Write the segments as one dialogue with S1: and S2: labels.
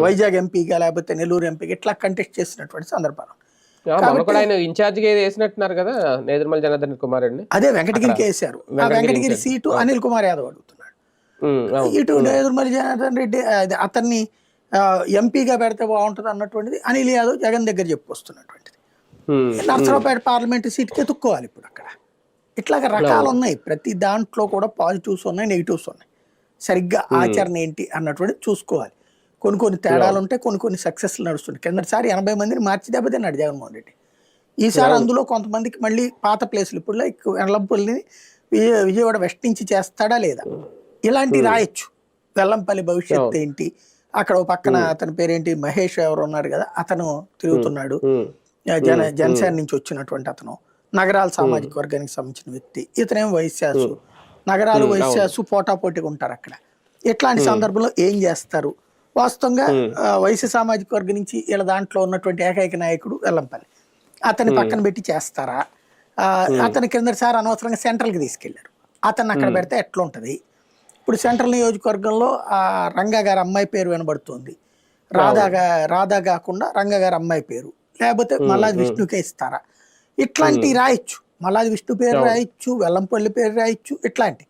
S1: వైజాగ్ ఎంపీగా లేకపోతే నెల్లూరు ఎంపీగా ఇట్లా కంటెస్ట్ చేసినటువంటి సందర్భాలు.
S2: మొన్న కూడా ఆయన ఇన్ఛార్జిగా వేసినట్టున్నారు కదా నేదురుమల్లి జనార్దన్ కుమార్ రెడ్డి.
S1: అదే వెంకటగిరికి వేశారు. ఆ వెంకటగిరి సీటు అనిల్ కుమార్ యాదవ్ అడుగుతున్నాడు. ఇటు నేదురుమల్లి జనార్దన్ రెడ్డి అతన్ని ఎంపీగా పెడితే బాగుంటుంది అన్నటువంటిది అనిల్ యాదవ్ జగన్ దగ్గర చెప్పుకొస్తున్నటువంటిది. నర్సరావుపేట పార్లమెంటు సీట్కి ఎత్తుక్కోవాలి ఇప్పుడు అక్కడ. ఇట్లాగ రకాలు ఉన్నాయి, ప్రతి దాంట్లో కూడా పాజిటివ్స్ ఉన్నాయి, నెగిటివ్స్ ఉన్నాయి. సరిగ్గా ఆచరణ ఏంటి అన్నటువంటిది చూసుకోవాలి. కొన్ని తేడాలు ఉంటాయి, కొన్ని సక్సెస్లు నడుస్తుంటాయి. కిందసారి 80 మందిని మార్చి దెబ్బతిన్నాడు జగన్మోహన్ రెడ్డి. ఈసారి అందులో కొంతమందికి మళ్ళీ పాత ప్లేసులు ఇప్పుడు లైక్ వెల్లంపల్లిని విజయవాడ వెస్ట్ నుంచి చేస్తాడా లేదా ఇలాంటివి రాయొచ్చు. వెల్లంపల్లి భవిష్యత్తు ఏంటి, అక్కడ పక్కన అతని పేరేంటి మహేష్ ఎవరు ఉన్నారు కదా, అతను తిరుగుతున్నాడు, జనసేన నుంచి వచ్చినటువంటి అతను, నగరాల సామాజిక వర్గానికి సంబంధించిన వ్యక్తి. ఇతనేం వైశ్యాసు, నగరాలు వైశ్యాసు పోటాపోటీగా ఉంటారు అక్కడ. ఇట్లాంటి సందర్భంలో ఏం చేస్తారు? వాస్తవంగా వైశ్య సామాజిక వర్గం నుంచి వీళ్ళ దాంట్లో ఉన్నటువంటి ఏకైక నాయకుడు వెల్లంపల్లి, అతన్ని పక్కన పెట్టి చేస్తారా? అతని కిందసారి అనవసరంగా సెంట్రల్కి తీసుకెళ్లారు. అతన్ని అక్కడ పెడితే ఎట్లా ఉంటుంది? ఇప్పుడు సెంట్రల్ నియోజకవర్గంలో రంగా గారి అమ్మాయి పేరు వినబడుతుంది. రాధా కాకుండా రంగా గారి అమ్మాయి పేరు, లేకపోతే మల్లాది విష్ణుకే ఇస్తారా? ఇట్లాంటివి రాయొచ్చు. మల్లాది విష్ణు పేరు రాయొచ్చు, వెల్లంపల్లి పేరు రాయొచ్చు. ఇట్లాంటి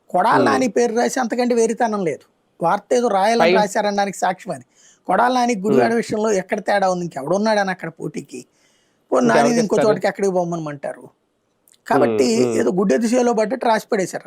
S1: కొడాల నాని పేరు రాసి అంతకంటే వేరితనం లేదు. వార్త ఏదో రాయాలని రాశారనడానికి సాక్ష్యం అది. కొడాల నాని గుడివాడ విషయంలో ఎక్కడ తేడా ఉంది? ఇంకెవడున్నాడని అక్కడ పోటీకి నాని ఇంకో చోటకి ఎక్కడికి పోమనమంటారు. కాబట్టి ఏదో గుడ్డెది చేలో పడ్డట్టు రాసి పడేశారు.